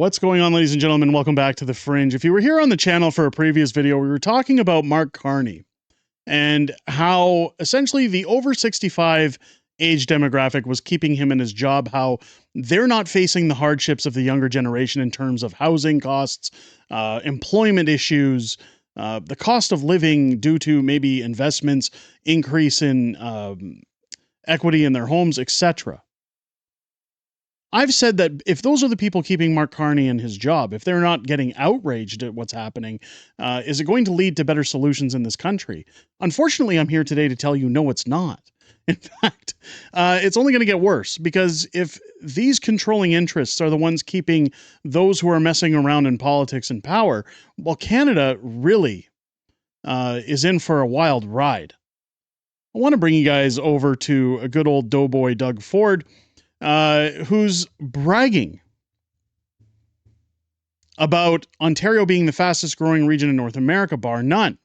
What's going on, ladies and gentlemen? Welcome back to The Fringe. If you were here on the channel for a previous video, we were talking about Mark Carney and how essentially the over 65 age demographic was keeping him in his job, how they're not facing the hardships of the younger generation in terms of housing costs, employment issues, the cost of living due to maybe investments, increase in equity in their homes, etc. I've said that if those are the people keeping Mark Carney in his job, if they're not getting outraged at what's happening, is it going to lead to better solutions in this country? Unfortunately, I'm here today to tell you, no, it's not. In fact, it's only going to get worse, because if these controlling interests are the ones keeping those who are messing around in politics in power, well, Canada really is in for a wild ride. I want to bring you guys over to a good old doughboy Doug Ford, who's bragging about Ontario being the fastest growing region in North America, bar none.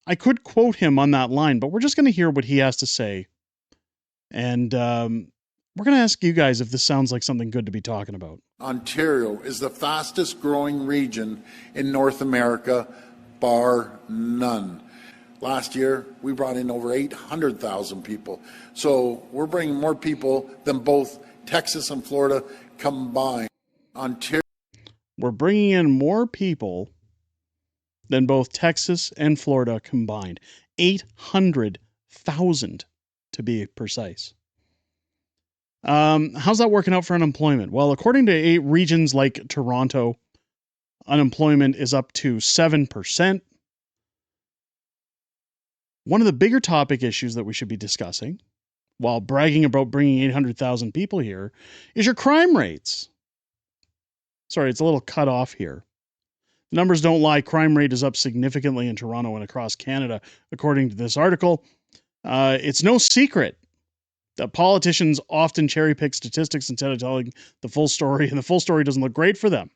I could quote him on that line, but we're just going to hear what he has to say. And we're going to ask you guys if this sounds like something good to be talking about. Ontario is the fastest growing region in North America, bar none. Last year, we brought in over 800,000 people. So we're bringing more people than both Texas and Florida combined. Ontario. We're bringing in more people than both Texas and Florida combined. 800,000 to be precise. How's that working out for unemployment? Well, according to 8 regions like Toronto, unemployment is up to 7%. One of the bigger topic issues that we should be discussing, while bragging about bringing 800,000 people here, is your crime rates. Sorry, it's a little cut off here. The numbers don't lie. Crime rate is up significantly in Toronto and across Canada, according to this article. It's no secret that politicians often cherry pick statistics instead of telling the full story, and the full story doesn't look great for them.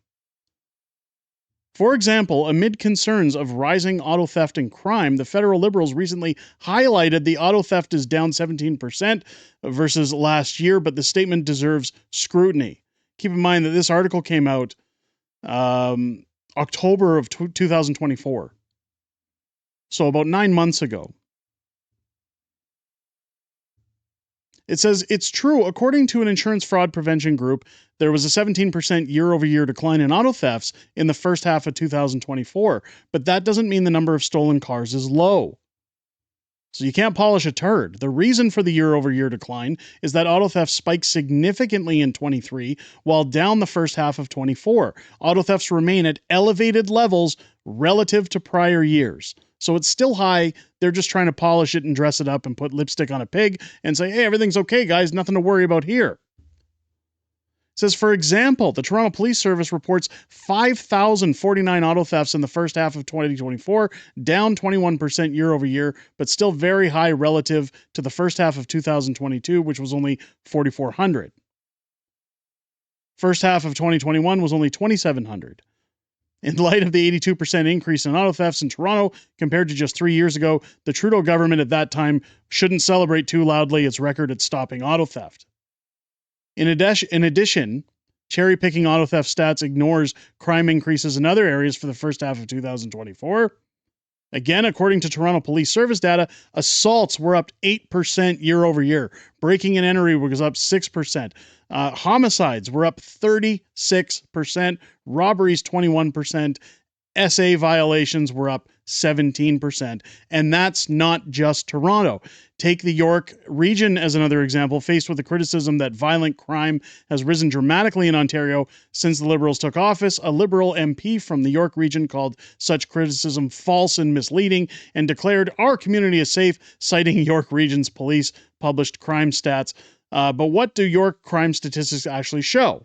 For example, amid concerns of rising auto theft and crime, the federal Liberals recently highlighted the auto theft is down 17% versus last year, but the statement deserves scrutiny. Keep in mind that this article came out October of 2024, so about 9 months ago. It says, it's true, according to an insurance fraud prevention group, there was a 17% year-over-year decline in auto thefts in the first half of 2024, but that doesn't mean the number of stolen cars is low. So you can't polish a turd. The reason for the year-over-year decline is that auto theft spiked significantly in 23, while down the first half of 24. Auto thefts remain at elevated levels relative to prior years. So it's still high. They're just trying to polish it and dress it up and put lipstick on a pig and say, hey, everything's okay, guys. Nothing to worry about here. It says, for example, the Toronto Police Service reports 5,049 auto thefts in the first half of 2024, down 21% year over year, but still very high relative to the first half of 2022, which was only 4,400. First half of 2021 was only 2,700. In light of the 82% increase in auto thefts in Toronto compared to just 3 years ago, the Trudeau government at that time shouldn't celebrate too loudly its record at stopping auto theft. In addition, cherry-picking auto theft stats ignores crime increases in other areas for the first half of 2024. Again, according to Toronto Police Service data, assaults were up 8% year over year. Breaking and entering was up 6%. Homicides were up 36%. Robberies 21%. SA violations were up 17%. And that's not just Toronto. Take the York region as another example, faced with the criticism that violent crime has risen dramatically in Ontario since the Liberals took office. A Liberal MP from the York region called such criticism false and misleading and declared our community is safe, citing York region's police published crime stats. But what do York crime statistics actually show?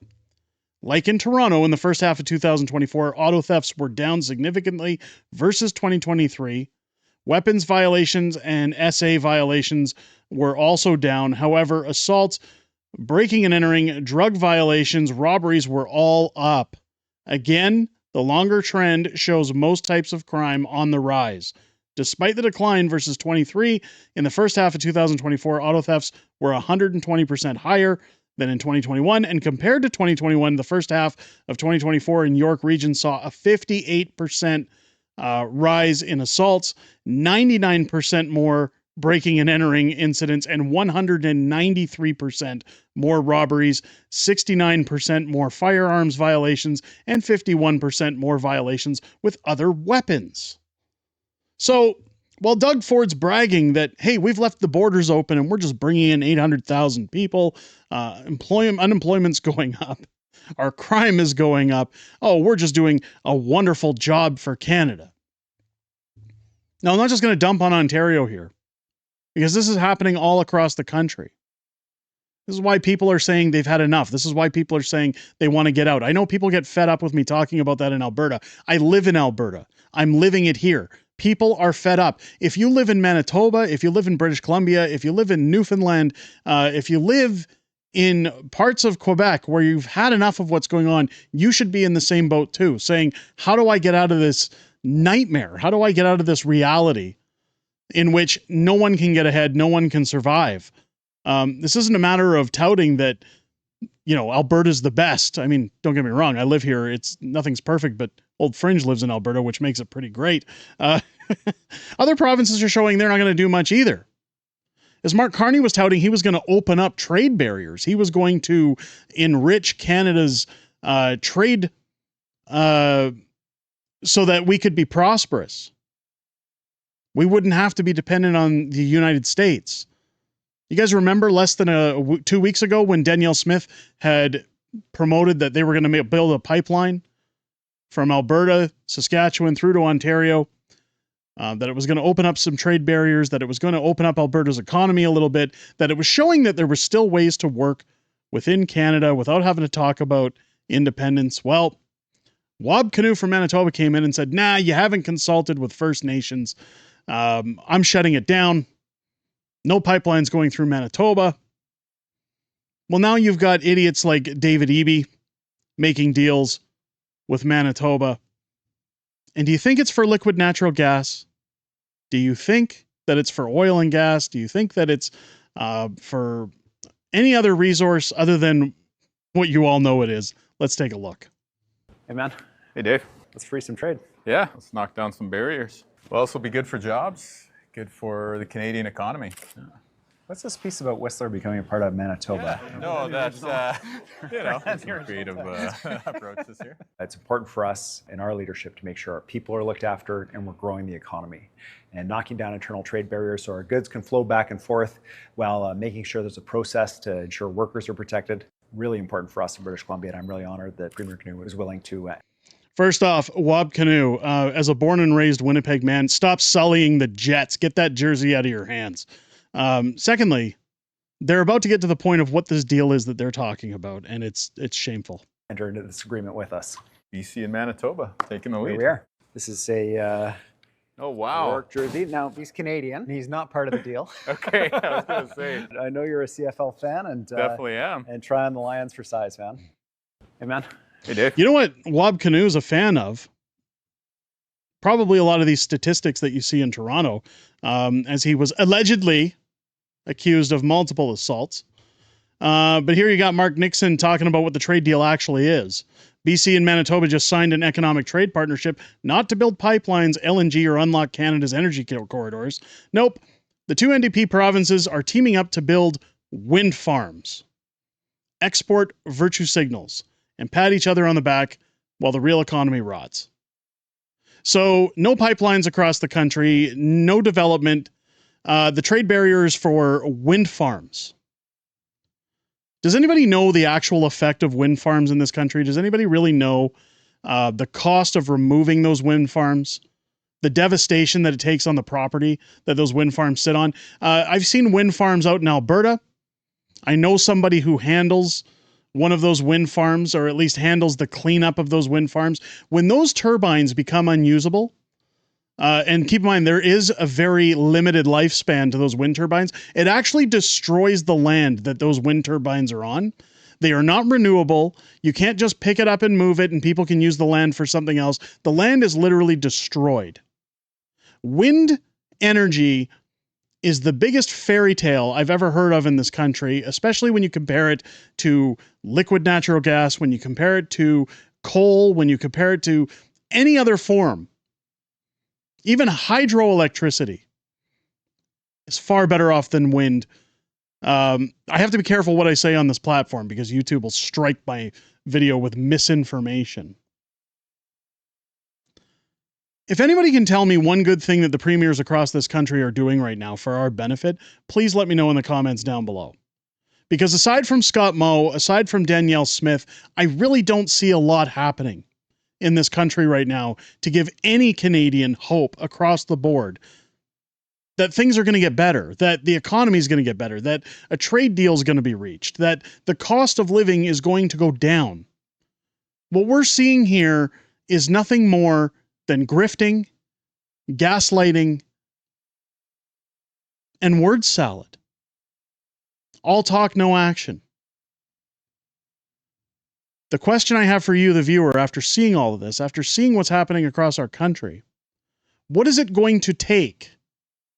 Like in Toronto, in the first half of 2024, auto thefts were down significantly versus 2023. Weapons violations and SA violations were also down. However, assaults, breaking and entering, drug violations, robberies were all up. Again, the longer trend shows most types of crime on the rise. Despite the decline versus 23, in the first half of 2024, auto thefts were 120% higher than in 2021. And compared to 2021, the first half of 2024 in York Region saw a 58% rise in assaults, 99% more breaking and entering incidents, and 193% more robberies, 69% more firearms violations, and 51% more violations with other weapons. So while Doug Ford's bragging that, hey, we've left the borders open and we're just bringing in 800,000 people, unemployment's going up, our crime is going up, oh, we're just doing a wonderful job for Canada. Now, I'm not just going to dump on Ontario here, because this is happening all across the country. This is why people are saying they've had enough. This is why people are saying they want to get out. I know people get fed up with me talking about that in Alberta. I live in Alberta. I'm living it here. People are fed up. If you live in Manitoba, if you live in British Columbia, if you live in Newfoundland, if you live in parts of Quebec where you've had enough of what's going on, you should be in the same boat too, saying, how do I get out of this nightmare? How do I get out of this reality in which no one can get ahead, no one can survive? This isn't a matter of touting that, you know, Alberta's the best. I mean, don't get me wrong. I live here. Nothing's perfect, but old Fringe lives in Alberta, which makes it pretty great. Other provinces are showing they're not going to do much either. As Mark Carney was touting, he was going to open up trade barriers. He was going to enrich Canada's trade so that we could be prosperous. We wouldn't have to be dependent on the United States. You guys remember less than 2 weeks ago when Danielle Smith had promoted that they were going to build a pipeline from Alberta, Saskatchewan through to Ontario, that it was going to open up some trade barriers, that it was going to open up Alberta's economy a little bit, that it was showing that there were still ways to work within Canada without having to talk about independence. Well, Wob Canoe from Manitoba came in and said, nah, you haven't consulted with First Nations. I'm shutting it down. No pipelines going through Manitoba. Well, now you've got idiots like David Eby making deals with Manitoba. And do you think it's for liquid natural gas? Do you think that it's for oil and gas? Do you think that it's for any other resource other than what you all know it is? Let's take a look. Hey, man. Hey, Dave. Let's free some trade. Yeah, let's knock down some barriers. Well, this will be good for jobs, good for the Canadian economy. What's this piece about Whistler becoming a part of Manitoba? No, that's, some creative approaches here. It's important for us in our leadership to make sure our people are looked after and we're growing the economy. And knocking down internal trade barriers so our goods can flow back and forth while making sure there's a process to ensure workers are protected. Really important for us in British Columbia, and I'm really honored that Premier Canoe was willing to First off, Wob Canoe, as a born and raised Winnipeg man, stop sullying the Jets. Get that jersey out of your hands. Secondly, they're about to get to the point of what this deal is that they're talking about, and it's shameful. enter into this agreement with us. BC and Manitoba taking the lead. Here we are. This is a Oh, wow. York jersey. Now, he's Canadian. He's not part of the deal. Okay, I was going to say. I know you're a CFL fan, and Definitely am. and try on the Lions for size, man. Hey, man. Hey, Dave. You know what Wob Canoe is a fan of? Probably a lot of these statistics that you see in Toronto, as he was allegedly accused of multiple assaults. But here you got Mark Nixon talking about what the trade deal actually is. BC and Manitoba just signed an economic trade partnership not to build pipelines, LNG, or unlock Canada's energy corridors. Nope. The two NDP provinces are teaming up to build wind farms, export virtue signals, and pat each other on the back while the real economy rots. So no pipelines across the country, no development. The trade barriers for wind farms. Does anybody know the actual effect of wind farms in this country? Does anybody really know the cost of removing those wind farms? The devastation that it takes on the property that those wind farms sit on? I've seen wind farms out in Alberta. I know somebody who handles one of those wind farms, or at least handles the cleanup of those wind farms. When those turbines become unusable, and keep in mind, there is a very limited lifespan to those wind turbines. It actually destroys the land that those wind turbines are on. They are not renewable. You can't just pick it up and move it and people can use the land for something else. The land is literally destroyed. Wind energy is the biggest fairy tale I've ever heard of in this country, especially when you compare it to liquid natural gas, when you compare it to coal, when you compare it to any other form. Even hydroelectricity is far better off than wind. I have to be careful what I say on this platform because YouTube will strike my video with misinformation. If anybody can tell me one good thing that the premiers across this country are doing right now for our benefit, please let me know in the comments down below. Because aside from Scott Moe, aside from Danielle Smith, I really don't see a lot happening in this country right now to give any Canadian hope across the board that things are going to get better, that the economy is going to get better, that a trade deal is going to be reached, that the cost of living is going to go down. What we're seeing here is nothing more than grifting, gaslighting, and word salad. All talk, no action. The question I have for you, the viewer, after seeing all of this, after seeing what's happening across our country, what is it going to take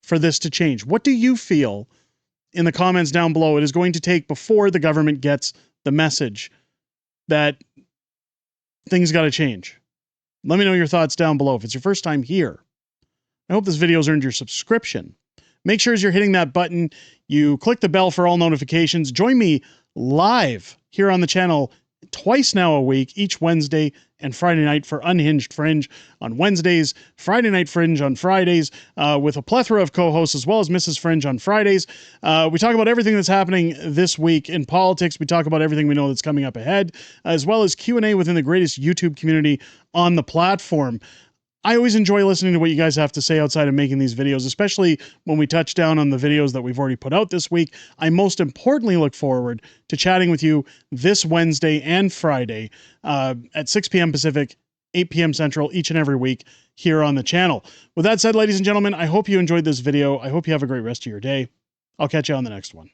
for this to change? What do you feel in the comments down below it is going to take before the government gets the message that things got to change? Let me know your thoughts down below. If it's your first time here, I hope this video's earned your subscription. Make sure as you're hitting that button, you click the bell for all notifications. Join me live here on the channel twice now a week, each Wednesday and Friday night for Unhinged Fringe on Wednesdays, Friday Night Fringe on Fridays, with a plethora of co-hosts, as well as Mrs. Fringe on Fridays. We talk about everything that's happening this week in politics. We talk about everything we know that's coming up ahead, as well as Q&A within the greatest YouTube community on the platform. I always enjoy listening to what you guys have to say outside of making these videos, especially when we touch down on the videos that we've already put out this week. I most importantly look forward to chatting with you this Wednesday and Friday at 6 p.m. Pacific, 8 p.m. Central, each and every week here on the channel. With that said, ladies and gentlemen, I hope you enjoyed this video. I hope you have a great rest of your day. I'll catch you on the next one.